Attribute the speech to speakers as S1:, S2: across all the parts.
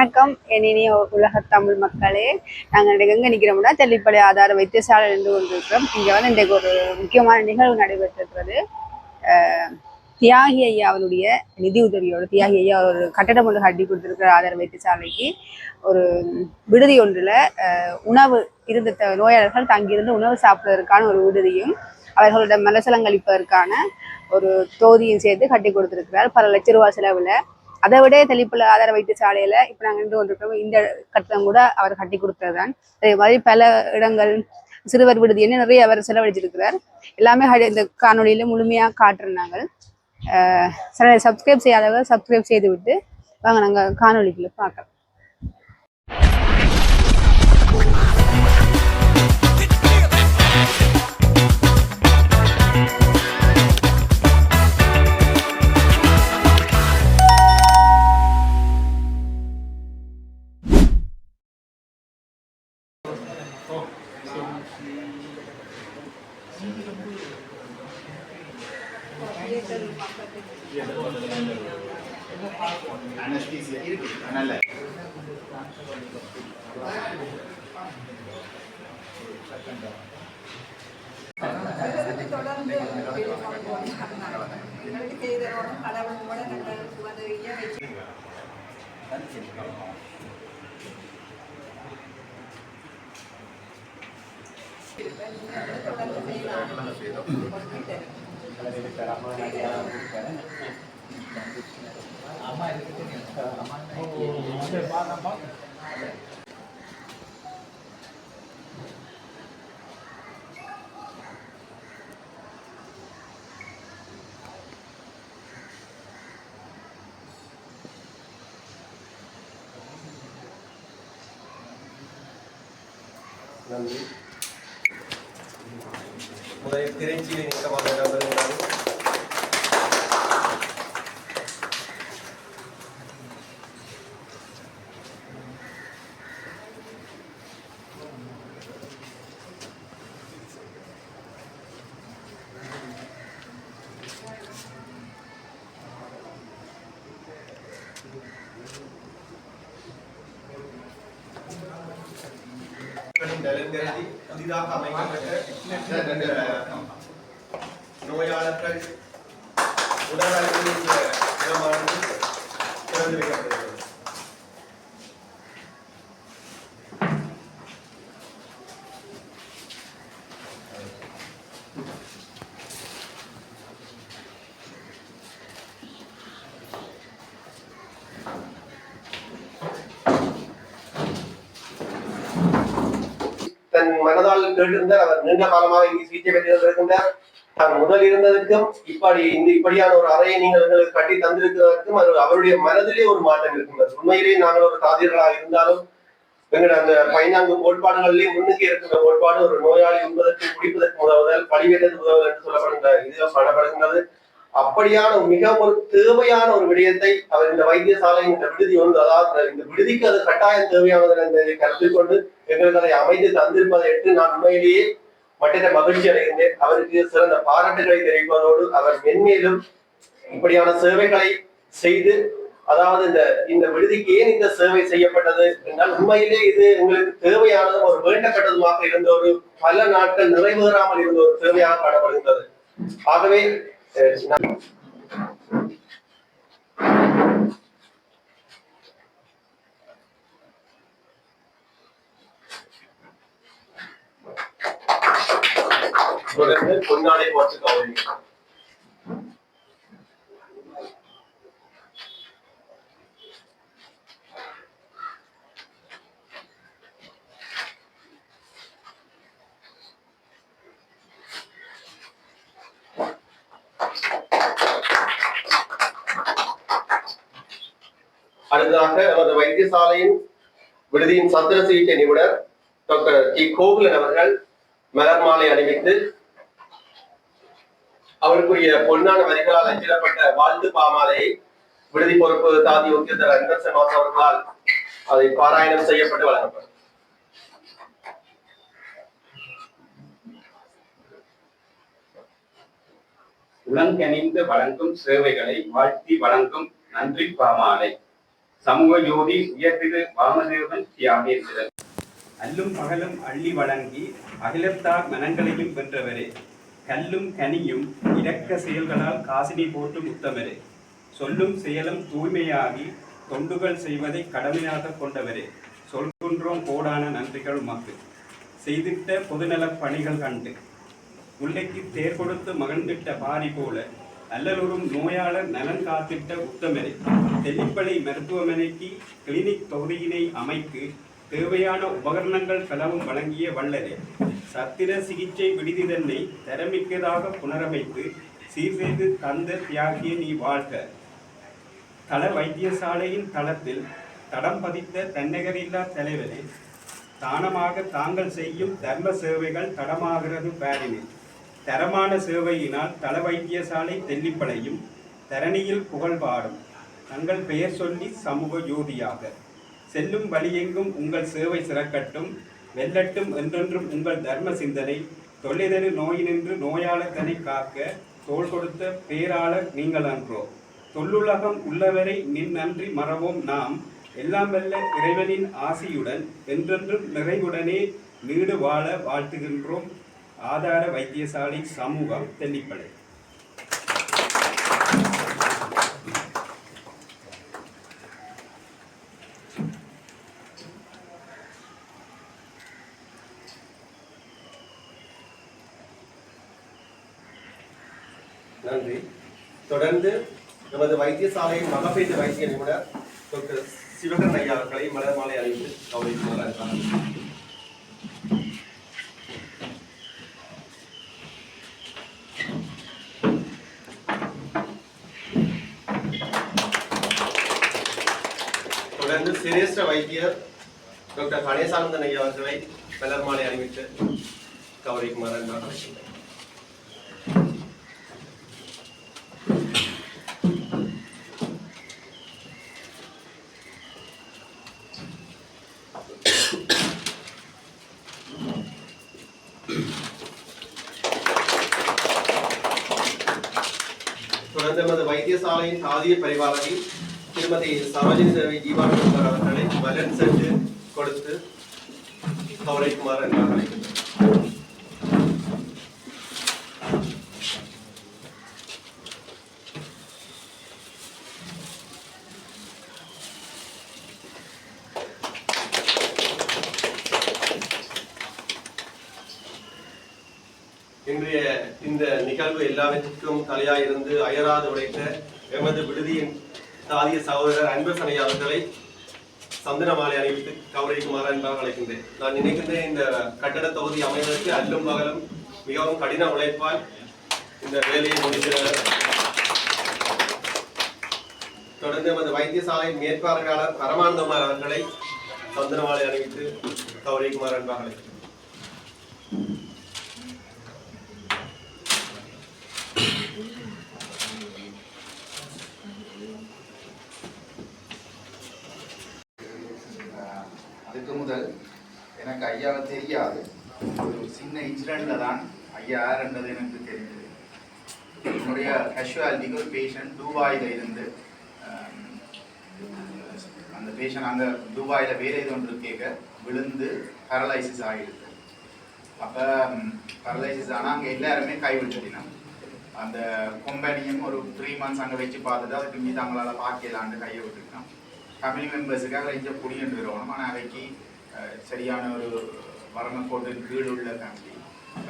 S1: வணக்கம் இனிய உலக தமிழ் மக்களே. நாங்கள் எங்கே நிற்கிறோம்னா தெல்லிப்பளை ஆதார வைத்தியசாலை இருந்து கொண்டிருக்கிறோம். இங்கே வந்து இன்றைக்கு ஒரு முக்கியமான நிகழ்வு நடைபெற்றிருக்கிறது. தியாகி ஐயா அவருடைய நிதி உதவியோடு தியாகி ஐயா ஒரு கட்டடம் ஒன்று கட்டி கொடுத்திருக்கிற ஆதார வைத்தியசாலைக்கு ஒரு விடுதி ஒன்றில் உணவு இருந்த நோயாளர்கள் தங்கியிருந்து உணவு சாப்பிடுவதற்கான ஒரு விடுதியும் அவர்களோட மலசலங்களிப்பதற்கான ஒரு தொகுதியும் சேர்த்து கட்டி கொடுத்திருக்கிறார். பல லட்ச ரூபாய் செலவில். அதை விட தெளிப்புல ஆதார வைத்தியசாலையில இப்ப நாங்க இருந்து கொண்டிருக்கோம். இந்த கட்டணம் கூட அவர் கட்டி கொடுத்ததுதான். அதே மாதிரி பல இடங்கள் சிறுவர் விடுதின்னு நிறைய அவர் செலவழிச்சிருக்கிறார். எல்லாமே இந்த காணொலியில முழுமையா காட்டுறாங்க. சப்ஸ்கிரைப் செய்யாதவங்க சப்ஸ்கிரைப் செய்து விட்டு வாங்க நாங்க காணொலிக்குள்ள பார்க்கலாம்.
S2: Anesthesia இருக்கு அதனால தொடர்ந்து எங்களுக்கு செய்தோம் கடவுளோட நாங்கள் உதவியை வச்சு
S3: நன்றி. முதலில் திருச்சியில் வருகிறார்கள். புதிதாக அமைக்கப்பட்ட நோயாளர்கள் உடல் இடமானது திறந்து வைக்கப்படுகிறது. தன் மனதால் கேட்டிருந்தார். அவர் நீண்ட காலமாக இங்கே சிகிச்சை பெற்றிருக்கின்றார். தான் முதல் இருந்ததுக்கும் இப்படியான ஒரு அறையை நீங்கள் எங்களுக்கு கட்டி தந்திருக்கிறதற்கும் அவருடைய மனதிலே ஒரு மாற்றம் இருக்கின்றது. உண்மையிலேயே நாங்கள் ஒரு தாதியர்களாக இருந்தாலும் எங்களுடைய அந்த 14 கோட்பாடுகளிலே முன்னுக்கு இருக்கின்ற கோட்பாடு ஒரு நோயாளி உண்பதற்கு குடிப்பதற்கு உதவுதல் படிவேற்றது உதவுதல் என்று சொல்லப்படுகின்ற இது காணப்படுகின்றது. அப்படியான மிக ஒரு தேவையான ஒரு விடயத்தை அவர் இந்த வைத்தியசாலை இந்த விடுதி ஒன்று, அதாவது இந்த விடுதிக்கு அது கட்டாயம் தேவையானது என்பதை கருத்தில் கொண்டு எங்களுக்கு அதை அமைந்து தந்திருப்பதை எடுத்து நான் உண்மையிலேயே மற்ற மகிழ்ச்சி அடைகின்றேன். அவருக்கு சிறந்த பாராட்டுகளை தெரிவிப்பதோடு அவர் மென்மேலும் இப்படியான சேவைகளை செய்து, அதாவது இந்த விடுதிக்கு ஏன் இந்த சேவை செய்யப்பட்டது என்றால் உண்மையிலே இது எங்களுக்கு தேவையானதும் ஒரு வேண்டப்பட்டதுமாக இருந்த ஒரு பல நாட்கள் நிறைவேறாமல் இருந்த ஒரு தேவையாக காணப்படுகின்றது. ஆகவே தொடர்ந்து பொன்னாடை போட்டு கௌரவிக்கிறோம். அடுத்ததாக நமது வைத்தியசாலையின் விடுதியின் சத்திர சிகிச்சை நிபுணர் டாக்டர் டி கோகுலன் அவர்கள் மலர் மாலை அணிவித்து அவருக்குரிய பொன்னான வரிகளால் அச்சிடப்பட்ட வாழ்த்து பாமாலையை விடுதி பொறுப்பு தாதி உத்தியத்தர் அன்பர் சமாஸ் அவர்களால் அதை பாராயணம் செய்யப்பட்டு வழங்கப்படும்.
S4: உலங்கணிந்து வழங்கும் சேவைகளை வாழ்த்தி வழங்கும் நன்றி பாமாலை. சமூக ஜோதி உயர்திரு வாமதேவன் தியாகேந்திரன். அல்லும் பகலும் அள்ளி வழங்கி அகிலத்தார் மனங்களையும் வென்றவரே, கல்லும் கனியும் இரக்க செயல்களால் காசினி போற்றும் உத்தமரே, சொல்லும் செயலும் தூய்மையாகி தொண்டுகள் செய்வதை கடமையாக கொண்டவரே, சொல்கின்றோம் கோடான நன்றிகள் உமக்கு. செய்திட்ட பொதுநலப் பணிகள் கண்டு முல்லைக்கு தேர் கொடுத்து மகிழ்ந்திட்ட பாரி போல அல்லலுறும் நோயாளர் நலன் காத்திட்ட உத்தமரே, தெல்லிப்பளை மருத்துவமனைக்கு கிளினிக் தொகுதியினை அமைக்கு தேவையான உபகரணங்கள் பலவும் வழங்கிய வள்ளலே, சத்திர சிகிச்சை விடுதி தன்னை தரமிக்கதாக புனரமைத்து சீர் செய்து தந்த தியாகிய நீ வாழ்க. தள வைத்தியசாலையின் தளத்தில் தடம் பதித்த தன்னகரில்லா தலைவரே, தானமாக தாங்கள் செய்யும் தர்ம சேவைகள் தடமாகிறது பாரினில். தரமான சேவையினால் தள வைத்தியசாலை தெல்லிப்பளையும் தரணியில் புகழ்பாடும் தங்கள் பெயர் சொல்லி சமூக ஜோதியாக. செல்லும் வழியெங்கும் உங்கள் சேவை சிறக்கட்டும், வெல்லட்டும் என்றென்றும் உங்கள் தர்ம சிந்தனை. தொல்லைதரு நோயினின்று நோயாளர் தனை காக்க தோள் கொடுத்த பேராளர் நீங்கள் அன்றோ. தொல்லுலகம் உள்ளவரை நின் நன்றி மறவோம் நாம், எல்லாம் வல்ல இறைவனின் ஆசியுடன் என்றென்றும் நிறைவுடனே நீடு வாழ வாழ்த்துகின்றோம். ஆதார வைத்தியசாலை சமூகம் தெல்லிப்பளை.
S3: நன்றி. தொடர்ந்து நமது வைத்தியசாலையின் மகப்பேற்று வைத்திய நிபுணர் டாக்டர் சிவகரன் ஐயா அவர்களை மலர் மாலை அணிந்து கௌரவிக்குமாறு. தொடர்ந்து சிரேஷ்ட வைத்தியர் டாக்டர் கணேசானந்தன் ஐயா அவர்களை மலர் மாலை அணிவித்து கௌரவிக்குமாறு அழைக்கின்றேன். தொடர்ந்து நமது வைத்தியசாலையின் தாதிய பரிவாரகி திருமதி சரோஜினி தேவி ஜீவானந்தர் அவர்களை பலன் சென்று கொடுத்து கௌரவிக்குமாறு என்று அழைக்கின்றனர். இன்றைய இந்த நிகழ்வு எல்லாவற்றிற்கும் தலையாயிருந்து அயராது உழைத்த எமது விடுதியின் தாதிய சகோதரர் அன்பரசன் ஐயா அவர்களை சந்தன மாலை அணிவித்து கௌரவிக்குமாறு என்பதாக அழைக்கின்றேன். நான் நினைக்கின்றேன் இந்த கட்டட தொகுதி அமைவதற்கு அல்லும் பகலும் மிகவும் கடின உழைப்பால் இந்த வேலையை முடிக்கிறார். தொடர்ந்து எமது வைத்தியசாலையின் மேற்பார்வையாளர் பரமானந்தகுமார் அவர்களை சந்தன மாலை அணிவித்து கௌரவிக்குமாறு என்பதாக அழைக்கின்றேன்.
S5: அதுக்கு முதல் எனக்கு ஐயாவை தெரியாது, ஒரு சின்ன இன்சிடெண்ட்டில் தான் ஐயா யாருன்றது எனக்கு தெரிஞ்சது. என்னுடைய கேஷுவாலிட்டிக்கு ஒரு பேஷண்ட் துபாயில் இருந்து அந்த பேஷண்ட் அங்கே துபாயில் வேலை ஒன்று கேட்க விழுந்து பேரலைசிஸ் ஆகிடுது. அப்போ பேரலைசிஸ் ஆனால் அங்கே எல்லாருமே கைவிட்டுட்டினோம். அந்த கம்பெனியும் ஒரு 3 months அங்கே வச்சு பார்த்துட்டு அதுக்கு மீது அவங்களால பார்க்கலான்னு கையை விட்டுருக்கோம். ஃபேமிலி மெம்பர்ஸுக்காக இங்கே புடிங்கிட்டு வரணும். ஆனால் அவைக்கு சரியான ஒரு வரணக்கோட்டின் கீழ் உள்ள ஃபேமிலி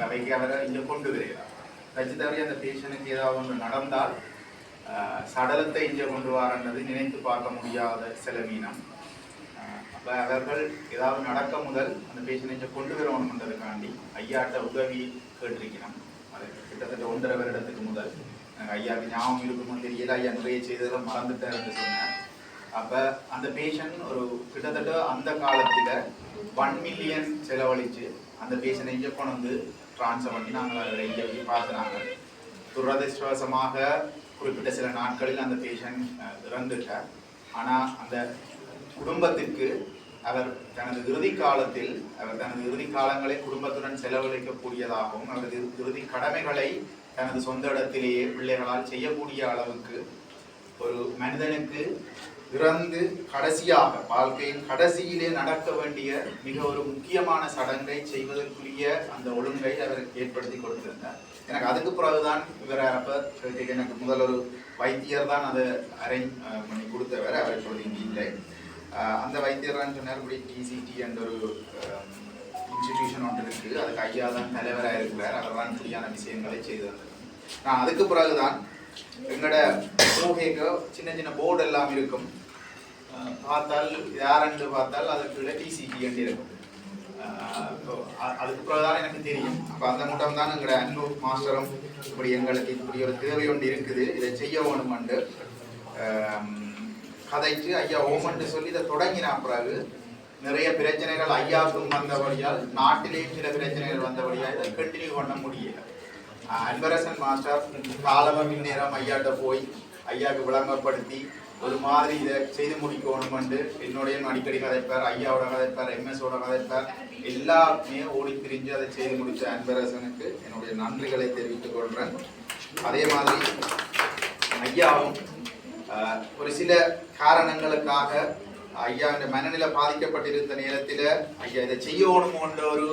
S5: அவைக்கு அவரை இங்கே கொண்டு வருகிறார். வச்சு தவிர அந்த பேஷனுக்கு ஏதாவது ஒன்று நடந்தால் சடலத்தை இங்கே கொண்டு வரன்றது நினைத்து பார்க்க முடியாத செலவீனம். அப்போ அவர்கள் ஏதாவது நடக்க முதல் அந்த பேஷனை இங்கே கொண்டு வரணுன்றதுக்காண்டி ஐயாட்ட உதவி கேட்டிருக்கிறோம். அது கிட்டத்தட்ட 1.5 வருடத்துக்கு முதல் எனக்கு ஐயாவுக்கு ஞாபகம் இருக்குமோ தெரியல, ஐயா நிறைய செய்ததை மறந்துட்டாருன்னு சொன்னேன். அப்போ அந்த பேஷண்ட் ஒரு கிட்டத்தட்ட அந்த காலத்தில் 1 million செலவழித்து அந்த பேஷண்டை இங்கே கொண்டு வந்து ட்ரான்ஸ்ஃபர் பண்ணி நாங்கள் அதில் இங்கே போய் பார்த்துனாங்க. துரதிருஷ்டவசமாக குறிப்பிட்ட சில நாட்களில் அந்த பேஷண்ட் இறந்துட்டார். ஆனால் அந்த குடும்பத்திற்கு அவர் தனது இறுதி காலத்தில் தனது இறுதி காலங்களை குடும்பத்துடன் செலவழிக்கக்கூடியதாகவும் அவரது இறுதி கடமைகளை தனது சொந்த இடத்திலேயே பிள்ளைகளால் செய்யக்கூடிய அளவுக்கு ஒரு மனிதனுக்கு இறந்து கடைசியாக வாழ்க்கையின் கடைசியிலே நடக்க வேண்டிய மிக ஒரு முக்கியமான சடங்கை செய்வதற்குரிய அந்த ஒழுங்கை அவர் ஏற்படுத்தி கொடுத்திருந்தார். எனக்கு அதுக்கு பிறகுதான் இவரை அப்போ எனக்கு முதல் ஒரு வைத்தியர் தான் அதை அரேஞ்ச் பண்ணி கொடுத்தவர். அவர் இப்பொழுது இங்கே இல்லை. அந்த வைத்தியர் தான் சொன்னார், இப்படி டிசிடி என்ற ஒரு இன்ஸ்டிடியூஷன் ஒன்று இருக்குது, அதுக்கு ஐயா தான் தலைவராக இருக்கிறார், அவர் தான் இப்படியான விஷயங்களை செய்து வந்தார். நான் அதுக்கு பிறகுதான் எங்களோட மூகைக்கு சின்ன சின்ன போர்டு எல்லாம் இருக்கும், பார்த்தால் யாரென்று பார்த்தால் அதுக்குள்ள டிசிடி என்று இருக்கும். அதுக்கு பிறகுதான் எனக்கு தெரியும். அப்போ அந்த மூட்டம் தான் எங்களோட அன்பு மாஸ்டரும் இப்படி எங்களுக்கு இப்படி ஒரு தேவை ஒன்று இருக்குது, இதை செய்ய வேணுமென்று கதைச்சு ஐயா ஓமன்று சொல்லி இதை தொடங்கின பிறகு நிறைய பிரச்சனைகள் ஐயாவுக்கும் வந்தபடியால் நாட்டிலேயும் சில பிரச்சனைகள் வந்தபடியால் இதை கண்டினியூ பண்ண முடியல. அன்பரசன் மாஸ்டர் காலவ நேரம் ஐயாட்ட போய் ஐயாவுக்கு விளங்கப்படுத்தி ஒரு மாதிரி இதை செய்து முடிக்கணுமென்று என்னுடைய அடிக்கடி கதைப்பார், ஐயாவோட கதைப்பார், எம்எஸோட கதைப்பார், எல்லாமே ஓடி திரிஞ்சு அதை செய்து முடித்த அன்பரசனுக்கு என்னுடைய நன்றிகளை தெரிவித்துக் கொள்கிறேன். அதே மாதிரி ஐயாவும் ஒரு சில காரணங்களுக்காக ஐயா இந்த மனநிலை பாதிக்கப்பட்டிருந்த நேரத்தில் ஐயா இதை செய்யணுமோன்ற ஒரு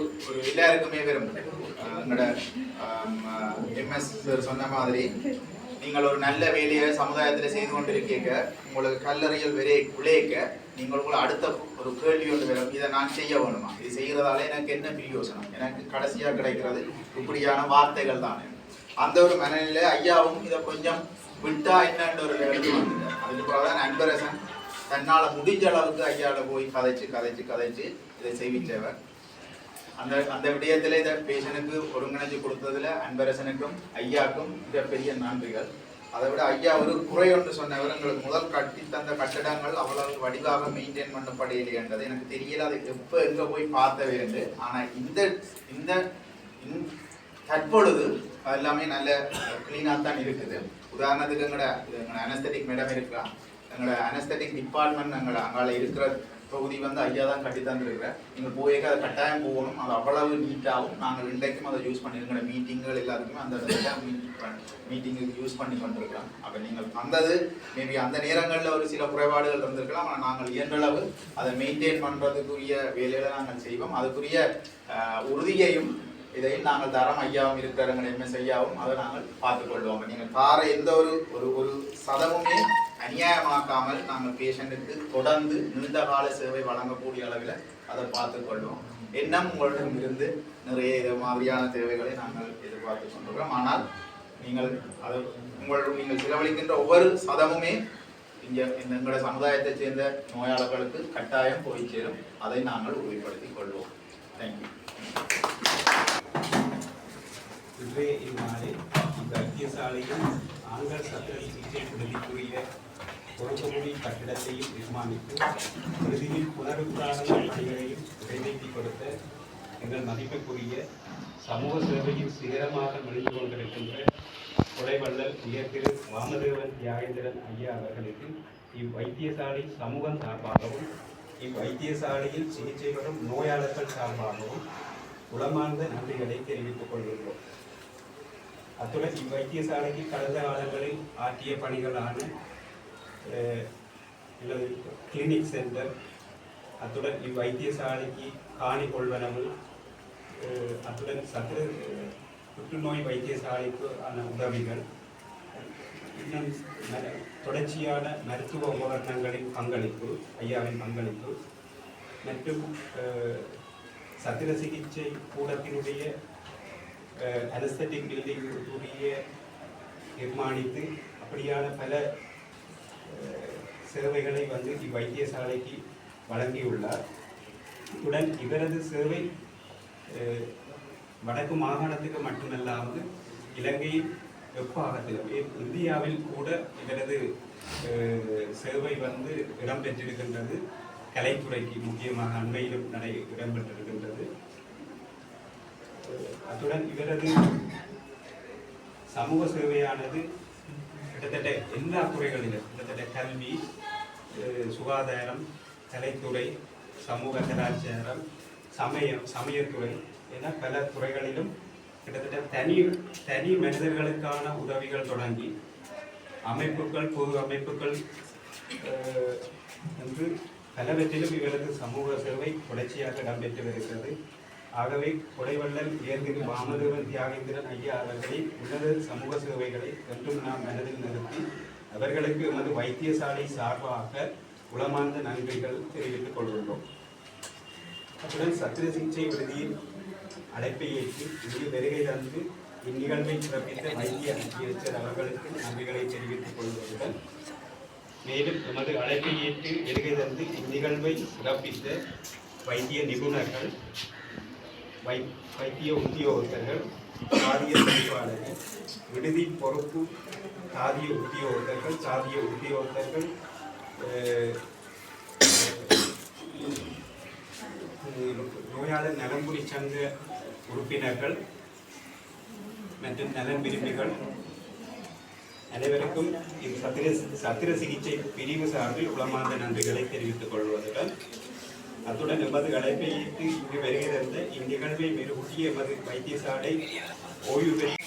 S5: எல்லாருக்குமே விரும்புகிறேன். எங்களோட எம்எஸ் சொன்ன மாதிரி நீங்கள் ஒரு நல்ல வேலையை சமுதாயத்தில் செய்து கொண்டிருக்கீங்க, உங்களுக்கு கல்லறையில் விளைவிக்க நீங்கள் உங்களை அடுத்த ஒரு கேள்வி ஒன்று வரும், இதை நான் செய்ய வேணுமா, இது செய்கிறதால எனக்கு என்ன பிரயோசனம், எனக்கு கடைசியாக கிடைக்கிறது இப்படியான வார்த்தைகள் தானே. அந்த ஒரு மனநிலை ஐயாவும் இதை கொஞ்சம் விட்டா என்னன்ற ஒரு எழுதி வந்தது. அதுக்கு பிறகுதான் அன்பரசன் தன்னால் முடிஞ்ச அளவுக்கு ஐயாவோட போய் கதைச்சு இதை செய்விச்சவர். அந்த விடயத்தில் இதை பேஷனுக்கு ஒருங்கிணைச்சு கொடுத்ததுல அன்பரசனுக்கும் ஐயாவுக்கும் மிகப்பெரிய நன்றிகள். அதை விட ஐயா ஒரு குறை ஒன்று சொன்னவர், எங்களுக்கு முதல் கட்டி தந்த கட்டடங்கள் அவ்வளவு வடிவாக மெயின்டைன் பண்ணப்படையில்லைன்றது எனக்கு தெரியல, அது எப்போ எங்கே போய் பார்த்த வேண்டும். ஆனால் இந்த தற்பொழுது எல்லாமே நல்ல கிளீனாக தான் இருக்குது. உதாரணத்துக்கு எங்களோட அனஸ்தட்டிக் மேடம் இருக்கா, எங்களோட அனஸ்தட்டிக் டிபார்ட்மெண்ட் எங்களை அங்கால இருக்கிற தொகுதி வந்து ஐயா தான் கட்டி தந்துருக்கிறேன். நீங்கள் போய்க்க அதை கட்டாயம் போகணும், அது அவ்வளவு நீட்டாகவும் நாங்கள் இன்றைக்கும் அதை யூஸ் பண்ணியிருக்கிற மீட்டிங்கள் எல்லாருக்குமே அந்த மீட்டிங்குக்கு யூஸ் பண்ணி கொண்டிருக்கிறோம். அப்போ நீங்கள் வந்தது மேபி அந்த நேரங்களில் ஒரு சில குறைபாடுகள் இருந்திருக்கலாம், ஆனால் நாங்கள் இயன்றளவு அதை மெயின்டைன் பண்ணுறதுக்குரிய வேலைகளை நாங்கள் செய்வோம். அதுக்குரிய உறுதியையும் இதையும் நாங்கள் தரம் ஐயாவும் இருக்கிறவங்க எம்எஸ் ஐயாவும் அதை நாங்கள் பார்த்துக்கொள்வோம். நீங்கள் தார எந்த ஒரு சதமுமே அநியாயமாக்காமல் நாங்கள் பேஷண்ட்டுக்கு தொடர்ந்து நீண்ட கால சேவை வழங்கக்கூடிய அளவில் அதை பார்த்துக்கொள்வோம். எண்ணம் உங்களிடம் இருந்து நிறைய இது மாதிரியான தேவைகளை நாங்கள் எதிர்பார்த்து கொண்டிருக்கிறோம். ஆனால் நீங்கள் செலவழிக்கின்ற ஒவ்வொரு சதமுமே இங்கே எங்களோட சமுதாயத்தை சேர்ந்த நோயாளர்களுக்கு கட்டாயம் போய் சேரும், அதை நாங்கள் உறுதிப்படுத்திக் கொள்வோம். தேங்க்யூ.
S4: இன்றைய இந்நாளில் வைத்தியசாலையில் ஆண்கள் சத்திர சிகிச்சை பகுதிக்குரிய பொறுப்புமொழி கட்டிடத்தையும் நிர்மாணித்து விருதினில் புனருத்தாரண பணிகளையும் நிறைவேற்றி கொடுத்த எங்கள் மதிப்புக்குரிய சமூக சேவையின் சிகரமாக மெழுந்து கொண்டிருக்கின்ற கொடைவள்ளல் திரு வாமதேவன் தியாகேந்திரன் ஐயா அவர்களுக்கு இவ்வைத்தியசாலை சமூகம் சார்பாகவும் இவ்வைத்தியசாலையில் சிகிச்சை பெறும் நோயாளர்கள் சார்பாகவும் உளமார்ந்த நன்றிகளை தெரிவித்துக் கொள்கின்றோம். அத்துடன் இவ்வைத்தியசாலைக்கு கடந்த காலங்களில் ஆற்றிய பணிகளான கிளினிக் சென்டர், அத்துடன் இவ்வைத்தியசாலைக்கு காணி கொள்வனவு, அத்துடன் புற்றுநோய் வைத்தியசாலைக்கு ஆன உதவிகள், இன்னும் தொடர்ச்சியான மருத்துவ உபகரணங்களின் பங்களிப்பு, ஐயாவின் பங்களிப்பு மற்றும் சத்திர சிகிச்சை கூடத்தினுடைய அனஸ்தட்டிக் பில்டிங்குரிய நிர்மாணித்து அப்படியான பல சேவைகளை வந்து இவ்வைத்தியசாலைக்கு வழங்கியுள்ளார். இத்துடன் இவரது சேவை வடக்கு மாகாணத்துக்கு மட்டுமல்லாமல் இலங்கையில் வெப்பாகத்திலும் இந்தியாவில் கூட இவரது சேவை வந்து இடம்பெற்றிருக்கின்றது. கலைத்துறைக்கு முக்கியமாக அண்மையிலும் இடம்பெற்றிருக்கின்றது. அத்துடன் இவரது சமூக சேவையானது கிட்டத்தட்ட எல்லா துறைகளிலும், கிட்டத்தட்ட கல்வி, சுகாதாரம், கலைத்துறை, சமூக கலாச்சாரம், சமயத்துறை என பல துறைகளிலும் கிட்டத்தட்ட தனி மனிதர்களுக்கான உதவிகள் தொடங்கி அமைப்புகள், பொது அமைப்புகள் என்று பலவற்றிலும் இவரது சமூக சேவை தொடர்ச்சியாக இடம்பெற்று வருகிறது. ஆகவே கொடைவள்ளல் உயர்திரு வாமதேவன் தியாகேந்திரன் ஐயா அவர்களின் உன்னத சமூக சேவைகளை என்றும் நாம் மனதில் நிறுத்தி அவர்களுக்கு எமது வைத்தியசாலை சார்பாக உளமார்ந்த நன்றிகள் தெரிவித்துக் கொள்கின்றோம். அத்துடன் சத்திர சிகிச்சை விடுதியின் அழைப்பை ஏற்று இங்கு வருகை தந்து இந்நிகழ்வை சிறப்பித்த வைத்திய அமைச்சர் அவர்களுக்கு நன்றிகளை தெரிவித்துக் கொள்வதுடன் மேலும் எமது அழைப்பை ஏற்று வருகை தந்து இந்நிகழ்வை சிறப்பித்த வைத்திய நிபுணர்கள், வைத்திய உத்தியோகத்தர்கள், சாதிய பணிப்பாளர்கள், விடுதி பொறுப்பு சாதிய உத்தியோகத்தர்கள், நோயாளர் நலன்புரி சங்க உறுப்பினர்கள் மற்றும் நலன் விரும்பிகள் அனைவருக்கும் சத்திர சிகிச்சை பிரிவு சார்பில் உளமார்ந்த நன்றிகளை தெரிவித்துக் கொள்வதுடன் அத்துடன் எமது அழைப்பை ஏற்று இங்கு வருகை தந்த இந்நிகழ்வை மெருகூட்டிய எமது வைத்தியசாலை ஓய்வு பெறும்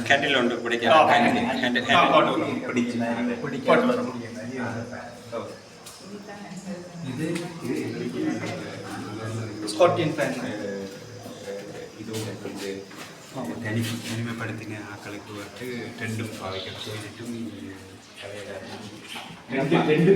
S6: கேண்டில் ஒன்று பிடிக்க
S4: தனிமைப்படுத்தின ஆக்களுக்கு வந்து ரெண்டும் பாவிக்கிறதும் ரெண்டும் இருக்கு.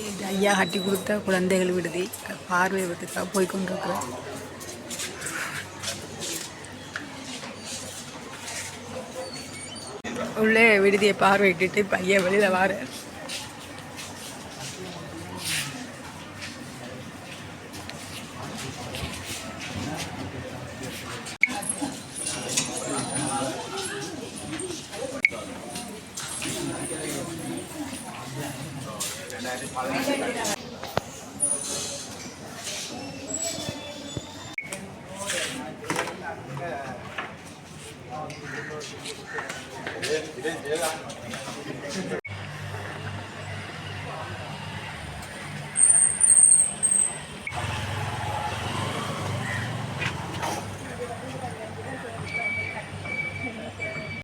S1: இது ஐயா கட்டி கொடுத்த குழந்தைகள் விடுதி பார்வையிடத்துக்காக போய் கொண்டிருக்கிறோம். உள்ளே விடுதியை பார்வையிட்டு இப்போ ஐயா வெளியில் வார